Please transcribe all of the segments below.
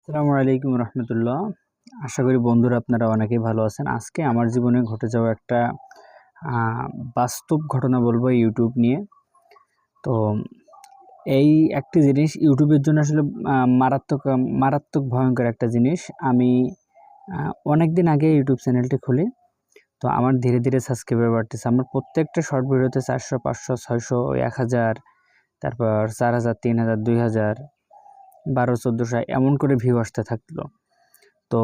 আসসালামু আলাইকুম রহমতুল্লাহ। আশা করি বন্ধুরা আপনারা অনেকেই ভালো আছেন। আজকে আমার জীবনে ঘটে যাওয়া একটা বাস্তব ঘটনা বলবো ইউটিউব নিয়ে। তো এই একটি জিনিস ইউটিউবের জন্য আসলে মারাত্মক মারাত্মক ভয়ঙ্কর একটা জিনিস। আমি অনেক দিন আগে ইউটিউব চ্যানেলটি খুলি। তো আমার ধীরে ধীরে সাবস্ক্রাইবার বাড়তেছে। আমার প্রত্যেকটা শর্ট ভিডিওতে 400, 500, 600, 1000, তারপর 4000, 3000, 2000, 1200-1400 এমন করে ভিউ আসতে থাকলো। তো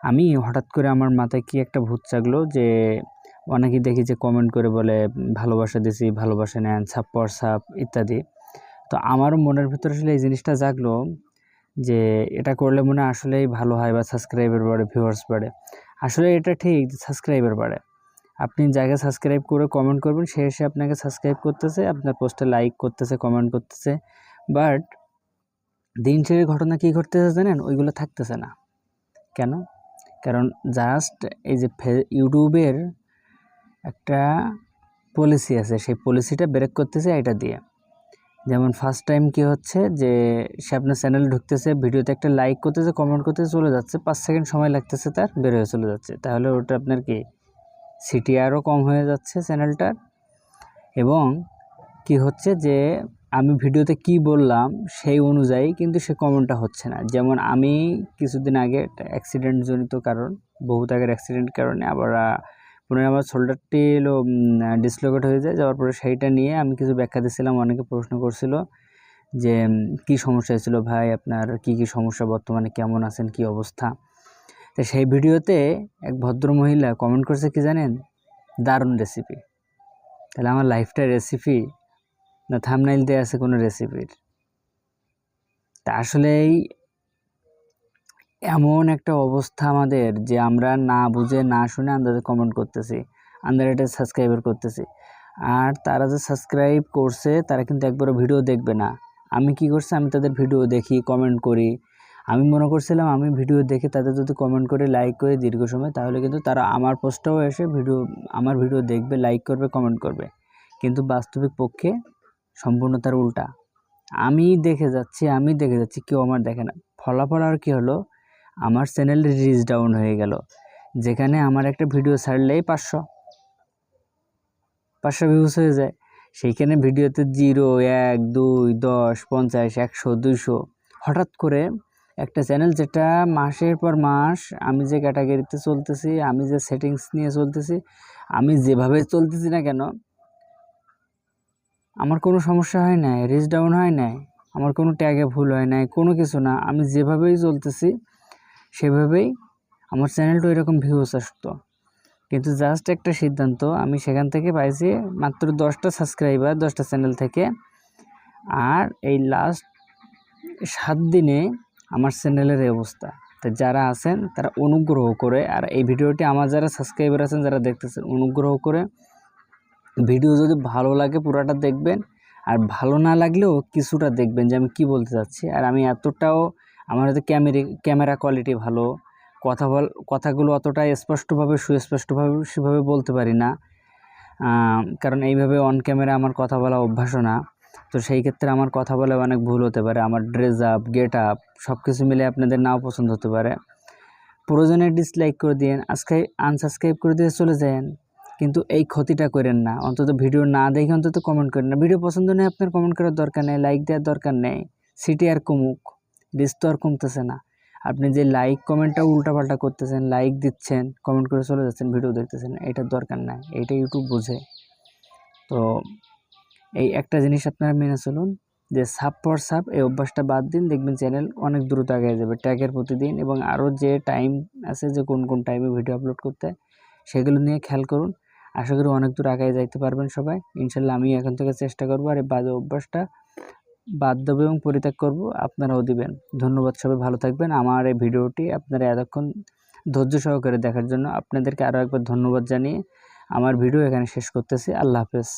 আমি হঠাৎ করে আমার মাথায় কি একটা ভূত জাগলো যে অনেকেই দেখি যে কমেন্ট করে বলে ভালোবাসা দিছি, ভালোবাসা নেন, সাপ পর সাপ ইত্যাদি। তো আমারও মনের ভিতরে আসলে এই জিনিসটা জাগলো যে এটা করলে মনে আসলেই ভালো হয় বা সাবস্ক্রাইবার বাড়ে, ভিউয়ার্স বাড়ে। আসলে এটা ঠিক, সাবস্ক্রাইবার বাড়ে। আপনি যাকে সাবস্ক্রাইব করে কমেন্ট করবেন সে এসে আপনাকে সাবস্ক্রাইব করতেছে, আপনার পোস্টে লাইক করতেছে, কমেন্ট করতেছে। বাট দিন শেষে ঘটনা কী ঘটতেছে জানেন? ওইগুলো থাকতেছে না। কেন? কারণ জাস্ট এই যে ইউটিউবের একটা পলিসি আছে, সেই পলিসিটা ব্রেক করতেছে এটা দিয়ে। যেমন ফার্স্ট টাইম কি হচ্ছে যে সে আপনার চ্যানেলে ঢুকতেছে, ভিডিওতে একটা লাইক করতেছে, কমেন্ট করতেছে, চলে যাচ্ছে, 5 সেকেন্ড সময় লাগতেছে, তার বের হয়ে চলে যাচ্ছে। তাহলে ওটা আপনার কি সিটিআরও কম হয়ে যাচ্ছে চ্যানেলটার। এবং কি হচ্ছে যে আমি ভিডিওতে কি বললাম সেই অনুযায়ী কিন্তু সে কমেন্টটা হচ্ছে না। যেমন আমি কিছুদিন আগে একটা অ্যাক্সিডেন্টজনিত কারণ, বহুত আগের অ্যাক্সিডেন্টের কারণে আবার পুনরায় আমার শোল্ডারটি ডিসলোকেট হয়ে যায়। যাওয়ার পরে সেইটা নিয়ে আমি কিছু ব্যাখ্যা দিচ্ছিলাম। অনেকে প্রশ্ন করছিল যে কি সমস্যা হয়েছিল ভাই, আপনার কি কি সমস্যা, বর্তমানে কেমন আছেন, কি অবস্থা। তো সেই ভিডিওতে এক ভদ্র মহিলা কমেন্ট করছে কি জানেন? দারুণ রেসিপি। তাহলে আমার লাইফটা রেসিপি না থাম্বনেইল দেয়া আছে কোনো রেসিপির? তা আসলেই এমন একটা অবস্থা আমাদের যে আমরা না বুঝে না শুনে আন্দাজে কমেন্ট করতেছি, আন্দাজে সাবস্ক্রাইবার করতেছি। আর তারা যে সাবস্ক্রাইব করছে তারা কিন্তু একবারও ভিডিও দেখবে না। আমি কি করছি, আমি তাদের ভিডিও দেখি, কমেন্ট করি। আমি মনে করছিলাম আমি ভিডিও দেখে তাদের যদি কমেন্ট করে লাইক করে দীর্ঘ সময়, তাহলে কিন্তু তারা আমার পোস্টটাও এসে আমার ভিডিও দেখবে, লাইক করবে, কমেন্ট করবে। কিন্তু বাস্তবিক পক্ষে সম্পূর্ণ তার উল্টা। আমি দেখে যাচ্ছি কেউ আমার দেখে না। ফলাফল আর কি হলো, আমার চ্যানেলের রিচ ডাউন হয়ে গেল। যেখানে আমার একটা ভিডিও ছাড়লেই 500 ভিউজ হয়ে যায়, সেইখানে ভিডিওতে 0, 1, 2, 10, 50, 100, 200। হঠাৎ করে একটা চ্যানেল যেটা মাসের পর মাস আমি যে ক্যাটাগরিতে চলতেছি, আমি যে সেটিংস নিয়ে চলতেছি, আমি যেভাবে চলতেছি না কেন, আমার কোনো সমস্যা হয় নাই, রিচ ডাউন হয় নাই, আমার কোনো ট্যাগে ভুল হয় নাই, কোনো কিছু না। আমি যেভাবেই চলতেছি সেভাবেই আমার চ্যানেলটা এরকম ভিউজ আসতো। কিন্তু জাস্ট একটা সিদ্ধান্ত আমি সেখান থেকে পাইছি, মাত্র 10টা সাবস্ক্রাইবার 10টা চ্যানেল থেকে। আর এই লাস্ট 7 দিনে আমার চ্যানেলের এই অবস্থা। তো যারা আছেন তারা অনুগ্রহ করে, আর এই ভিডিওটি আমার যারা সাবস্ক্রাইবার আছেন যারা দেখতেছেন, অনুগ্রহ করে ভিডিও যদি ভালো লাগে পুরাটা দেখবেন, আর ভালো না লাগলেও কিছুটা দেখবেন যে আমি কি বলতে চাচ্ছি। আর আমি এতটাও, আমার হয়তো ক্যামেরা কোয়ালিটি ভালো, কথাগুলো অতটা স্পষ্টভাবে সুস্পষ্টভাবে সেভাবে বলতে পারি না, কারণ এইভাবে অন ক্যামেরা আমার কথা বলা অভ্যাসও না। তো সেই ক্ষেত্রে আমার কথা বলে অনেক ভুল হতে পারে, আমার ড্রেস আপ, গেট আপ সব কিছু মিলে আপনাদের নাও পছন্দ হতে পারে। প্রয়োজনে ডিসলাইক করে দিন, আজকে আনসাবস্ক্রাইব করে দিয়ে চলে যান, কিন্তু এই ক্ষতিটা করেন না। অন্তত ভিডিও না দেখে অন্তত কমেন্ট করেন না। ভিডিও পছন্দ নেই আপনার কমেন্ট করার দরকার নেই, লাইক দেওয়ার দরকার নেই। সিটি আর কমুক, রিচ তো আর কমতেছে না। আপনি যে লাইক কমেন্টটা উল্টাপাল্টা করতেছেন, লাইক দিচ্ছেন, কমেন্ট করে চলে যাচ্ছেন, ভিডিও দেখতেছেন, এটার দরকার নাই। এইটা ইউটিউব বোঝে। তো এই একটা জিনিস আপনারা মেনে চলুন যে সাব পর সাব, এই অভ্যাসটা বাদ দিন, দেখবেন চ্যানেল অনেক দ্রুত আগে যাবে। ট্যাগের প্রতিদিন এবং আরও যে টাইম আছে যে কোন কোন টাইমে ভিডিও আপলোড করতে হয় সেগুলো নিয়ে খেয়াল করুন। আশা করি অনেক দূর আগে যাইতে পারবেন সবাই ইনশাল্লাহ। আমি এখন থেকে চেষ্টা করবো আর এই বাজে অভ্যাসটা বাদ দেবো এবং পরিত্যাগ করব, আপনারাও দিবেন। ধন্যবাদ, সবাই ভালো থাকবেন। আমার এই ভিডিওটি আপনারা এতক্ষণ ধৈর্য সহকারে দেখার জন্য আপনাদেরকে আরও একবার ধন্যবাদ জানিয়ে আমার ভিডিও এখানে শেষ করতেছি। আল্লাহ হাফেজ।